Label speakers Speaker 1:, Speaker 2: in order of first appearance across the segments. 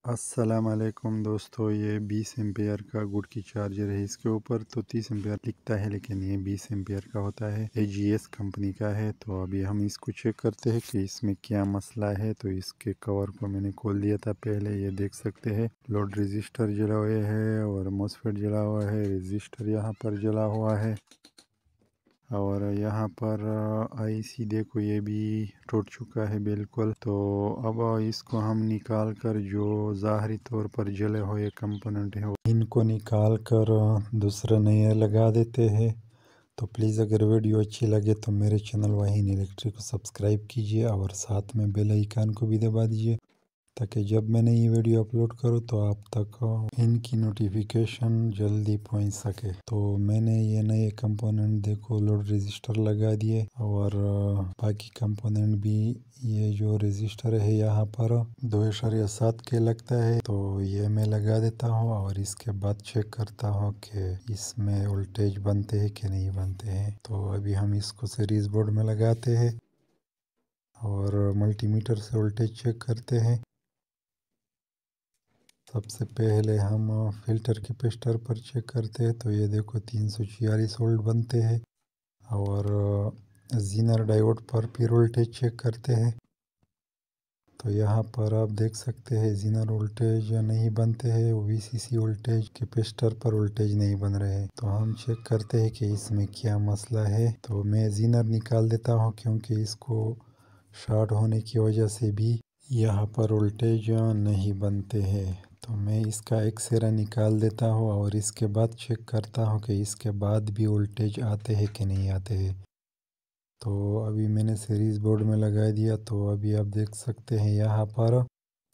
Speaker 1: السلام علیکم دوستو، یہ 20 ایمپیئر کا گڈ کی چارجر ہے۔ اس کے اوپر تو 30 ایمپیئر لکھتا ہے لیکن یہ 20 ایمپیئر کا ہوتا ہے، AGS کمپنی کا ہے۔ تو ابھی ہم اس کو چیک کرتے ہیں کہ اس میں کیا مسئلہ ہے۔ تو اس کے کور کو میں نے کھول دیا تھا پہلے، یہ دیکھ سکتے ہیں لوڈ رجسٹر جلا ہوا ہے اور موسفیٹ جلا ہوا ہے، رجسٹر یہاں پر جلا ہوا ہے اور یہاں پر آئی سی دیکھو یہ بھی ٹوٹ چکا ہے بالکل۔ تو اب اس کو ہم نکال کر جو ظاہری طور پر جلے ہوئے کمپوننٹ ہیں ان کو نکال کر دوسرا نیا لگا دیتے ہیں۔ تو پلیز اگر ویڈیو اچھی لگے تو میرے چینل واہین الیکٹرک کو سبسکرائب کیجیے اور ساتھ میں بیل آئیکن کو بھی دبا دیجیے تاکہ جب میں نئی ویڈیو اپلوڈ کروں تو آپ تک ان کی نوٹیفیکیشن جلدی پہنچ سکے۔ تو میں نے یہ نئے کمپوننٹ دیکھو لوڈ رجسٹر لگا دیے اور باقی کمپوننٹ بھی، یہ جو رجسٹر ہے یہاں پر 2.7 کے لگتا ہے تو یہ میں لگا دیتا ہوں اور اس کے بعد چیک کرتا ہوں کہ اس میں وولٹیج بنتے ہیں کہ نہیں بنتے ہیں۔ تو ابھی ہم اس کو سیریز بورڈ میں لگاتے ہیں اور ملٹی میٹر سے وولٹیج چیک کرتے ہیں۔ سب سے پہلے ہم فلٹر کیپیسٹر پر چیک کرتے ہیں تو یہ دیکھو 346 وولٹ بنتے ہیں اور زینر ڈائیوڈ پر پھر وولٹیج چیک کرتے ہیں تو یہاں پر آپ دیکھ سکتے ہیں زینر وولٹیج نہیں بنتے ہیں، VCC وولٹیج کیپیسٹر پر وولٹیج نہیں بن رہے ہیں۔ تو ہم چیک کرتے ہیں کہ اس میں کیا مسئلہ ہے۔ تو میں زینر نکال دیتا ہوں کیونکہ اس کو شارٹ ہونے کی وجہ سے بھی یہاں پر وولٹیج نہیں بنتے ہیں۔ تو میں اس کا ایکسرے نکال دیتا ہوں اور اس کے بعد چیک کرتا ہوں کہ اس کے بعد بھی وولٹیج آتے ہیں کہ نہیں آتے ہیں۔ تو ابھی میں نے سیریز بورڈ میں لگا دیا تو ابھی آپ دیکھ سکتے ہیں یہاں پر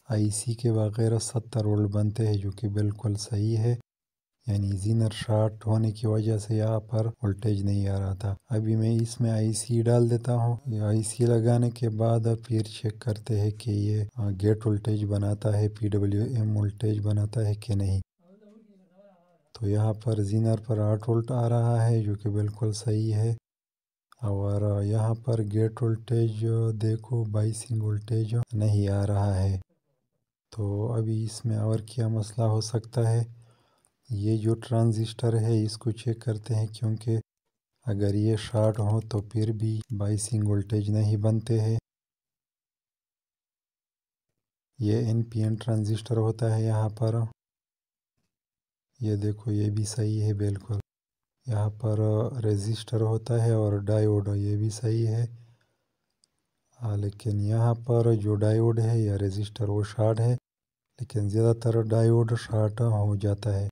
Speaker 1: آئی سی کے وغیرہ 70 وولٹ بنتے ہیں جو کہ بالکل صحیح ہے، یعنی زینر شارٹ ہونے کی وجہ سے یہاں پر وولٹیج نہیں آ رہا تھا۔ ابھی میں اس میں آئی سی ڈال دیتا ہوں، یہ آئی سی لگانے کے بعد پھر چیک کرتے ہیں کہ یہ گیٹ وولٹیج بناتا ہے، PWM وولٹیج بناتا ہے کہ نہیں۔ تو یہاں پر زینر پر 8 وولٹ آ رہا ہے جو کہ بالکل صحیح ہے اور یہاں پر گیٹ وولٹیج دیکھو بائسنگ وولٹیج نہیں آ رہا ہے۔ تو ابھی اس میں اور کیا مسئلہ ہو سکتا ہے، یہ جو ٹرانزسٹر ہے اس کو چیک کرتے ہیں کیونکہ اگر یہ شارٹ ہو تو پھر بھی بائسنگ وولٹیج نہیں بنتے ہیں۔ یہ NPN ٹرانزسٹر ہوتا ہے یہاں پر، یہ دیکھو یہ بھی صحیح ہے بالکل۔ یہاں پر ریزسٹر ہوتا ہے اور ڈائیوڈ یہ بھی صحیح ہے، لیکن یہاں پر جو ڈائیوڈ ہے یا ریزسٹر وہ شارٹ ہے، لیکن زیادہ تر ڈائیوڈ شارٹ ہو جاتا ہے۔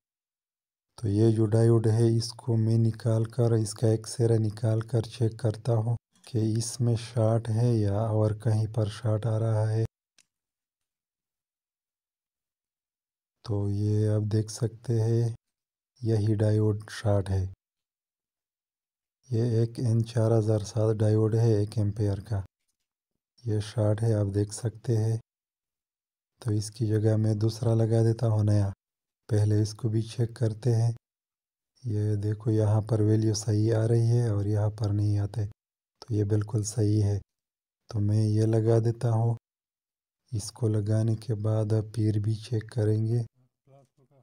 Speaker 1: تو یہ جو ڈائیوڈ ہے اس کو میں نکال کر اس کا ایکسرے نکال کر چیک کرتا ہوں کہ اس میں شارٹ ہے یا اور کہیں پر شارٹ آ رہا ہے۔ تو یہ آپ دیکھ سکتے ہیں یہی ڈائیوڈ شارٹ ہے، یہ ایک N4007 ڈائیوڈ ہے 1 ایمپیئر کا، یہ شارٹ ہے آپ دیکھ سکتے ہیں۔ تو اس کی جگہ میں دوسرا لگا دیتا ہوں نیا، پہلے اس کو بھی چیک کرتے ہیں۔ یہ دیکھو یہاں پر ویلیو صحیح آ رہی ہے اور یہاں پر نہیں آتے، تو یہ بالکل صحیح ہے۔ تو میں یہ لگا دیتا ہوں، اس کو لگانے کے بعد پھر بھی چیک کریں گے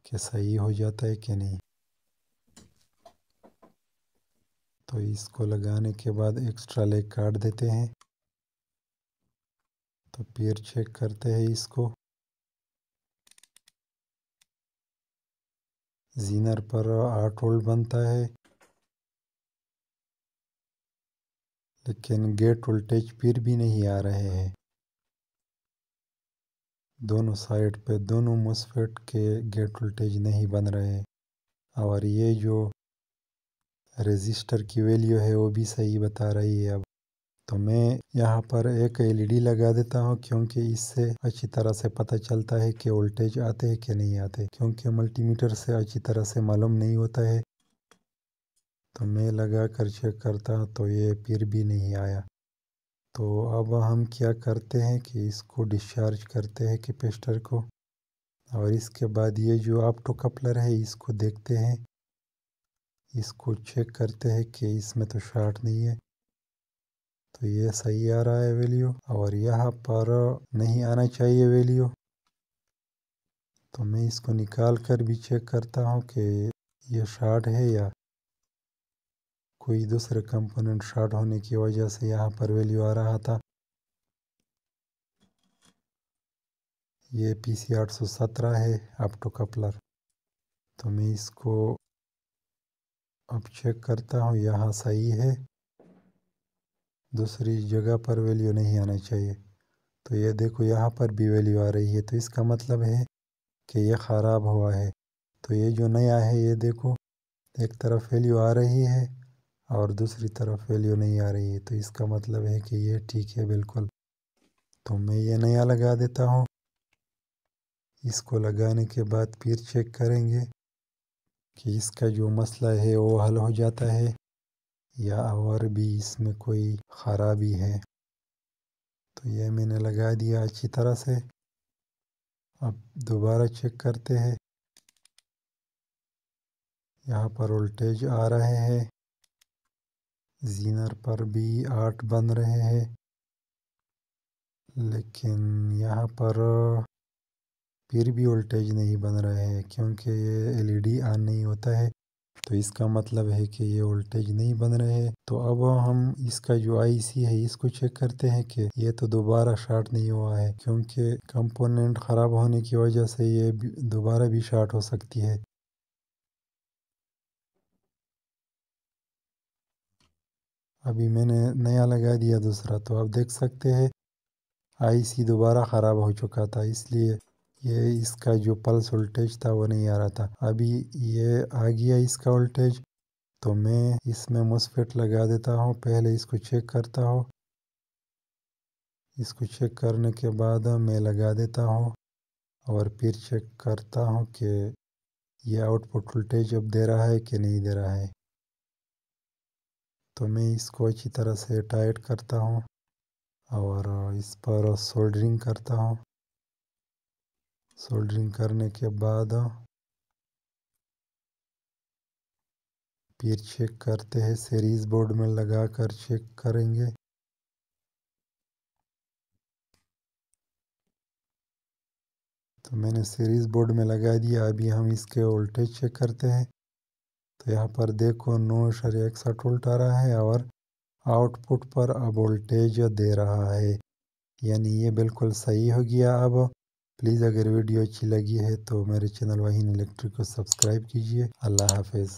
Speaker 1: کہ صحیح ہو جاتا ہے کہ نہیں۔ تو اس کو لگانے کے بعد ایکسٹرا لیگ کاٹ دیتے ہیں، تو پھر چیک کرتے ہیں اس کو۔ زینر پر 8 وولٹ بنتا ہے لیکن گیٹ وولٹیج پھر بھی نہیں آ رہے ہیں، دونوں سائڈ پہ دونوں موسفیٹ کے گیٹ وولٹیج نہیں بن رہے ہیں اور یہ جو ریزسٹر کی ویلیو ہے وہ بھی صحیح بتا رہی ہے۔ اب تو میں یہاں پر ایک LED لگا دیتا ہوں کیونکہ اس سے اچھی طرح سے پتہ چلتا ہے کہ وولٹیج آتے ہیں کہ نہیں آتے، کیونکہ ملٹی میٹر سے اچھی طرح سے معلوم نہیں ہوتا ہے۔ تو میں لگا کر چیک کرتا ہوں تو یہ پھر بھی نہیں آیا۔ تو اب ہم کیا کرتے ہیں کہ اس کو ڈسچارج کرتے ہیں کیپیسٹر کو اور اس کے بعد یہ جو آپٹو کپلر ہے اس کو دیکھتے ہیں، اس کو چیک کرتے ہیں کہ اس میں تو شارٹ نہیں ہے، تو یہ صحیح آ رہا ہے ویلیو اور یہاں پر نہیں آنا چاہیے ویلیو۔ تو میں اس کو نکال کر بھی چیک کرتا ہوں کہ یہ شارٹ ہے یا کوئی دوسرے کمپوننٹ شارٹ ہونے کی وجہ سے یہاں پر ویلیو آ رہا تھا۔ یہ PC817 ہے آپٹو کپلر۔ تو میں اس کو اب چیک کرتا ہوں، یہاں صحیح ہے، دوسری جگہ پر ویلیو نہیں آنا چاہیے۔ تو یہ دیکھو یہاں پر بھی ویلیو آ رہی ہے، تو اس کا مطلب ہے کہ یہ خراب ہوا ہے۔ تو یہ جو نیا ہے یہ دیکھو ایک طرف ویلیو آ رہی ہے اور دوسری طرف ویلیو نہیں آ رہی ہے، تو اس کا مطلب ہے کہ یہ ٹھیک ہے بالکل۔ تو میں یہ نیا لگا دیتا ہوں۔ اس کو لگانے کے بعد پھر چیک کریں گے کہ اس کا جو مسئلہ ہے وہ حل ہو جاتا ہے یا اور بھی اس میں کوئی خرابی ہے۔ تو یہ میں نے لگا دیا اچھی طرح سے۔ اب دوبارہ چیک کرتے ہیں، یہاں پر وولٹیج آ رہے ہیں، زینر پر بھی 8 بن رہے ہیں، لیکن یہاں پر پھر بھی وولٹیج نہیں بن رہے ہیں کیونکہ یہ LED آن نہیں ہوتا ہے۔ تو اس کا مطلب ہے کہ یہ وولٹیج نہیں بن رہے ہیں۔ تو اب ہم اس کا جو IC ہے اس کو چیک کرتے ہیں کہ یہ تو دوبارہ شارٹ نہیں ہوا ہے، کیونکہ کمپوننٹ خراب ہونے کی وجہ سے یہ دوبارہ بھی شارٹ ہو سکتی ہے۔ ابھی میں نے نیا لگا دیا دوسرا، تو آپ دیکھ سکتے ہیں IC دوبارہ خراب ہو چکا تھا، اس لیے یہ اس کا جو پلس وولٹیج تھا وہ نہیں آ رہا تھا۔ ابھی یہ آ گیا اس کا وولٹیج، تو میں اس میں MOSFET لگا دیتا ہوں، پہلے اس کو چیک کرتا ہوں۔ اس کو چیک کرنے کے بعد میں لگا دیتا ہوں اور پھر چیک کرتا ہوں کہ یہ آؤٹ پٹ وولٹیج اب دے رہا ہے کہ نہیں دے رہا ہے۔ تو میں اس کو اچھی طرح سے ٹائٹ کرتا ہوں اور اس پر سولڈرنگ کرتا ہوں۔ سولڈرنگ کرنے کے بعد پھر چیک کرتے ہیں، سیریز بورڈ میں لگا کر چیک کریں گے۔ تو میں نے سیریز بورڈ میں لگا دیا، ابھی ہم اس کے وولٹیج چیک کرتے ہیں۔ تو یہاں پر دیکھو 9.61 وولٹ آ رہا ہے اور آؤٹ پٹ پر اب وولٹیج دے رہا ہے، یعنی یہ بالکل صحیح ہو گیا۔ اب پلیز اگر ویڈیو اچھی لگی ہے تو میرے چینل واہین الیکٹرک کو سبسکرائب کیجیے۔ اللہ حافظ۔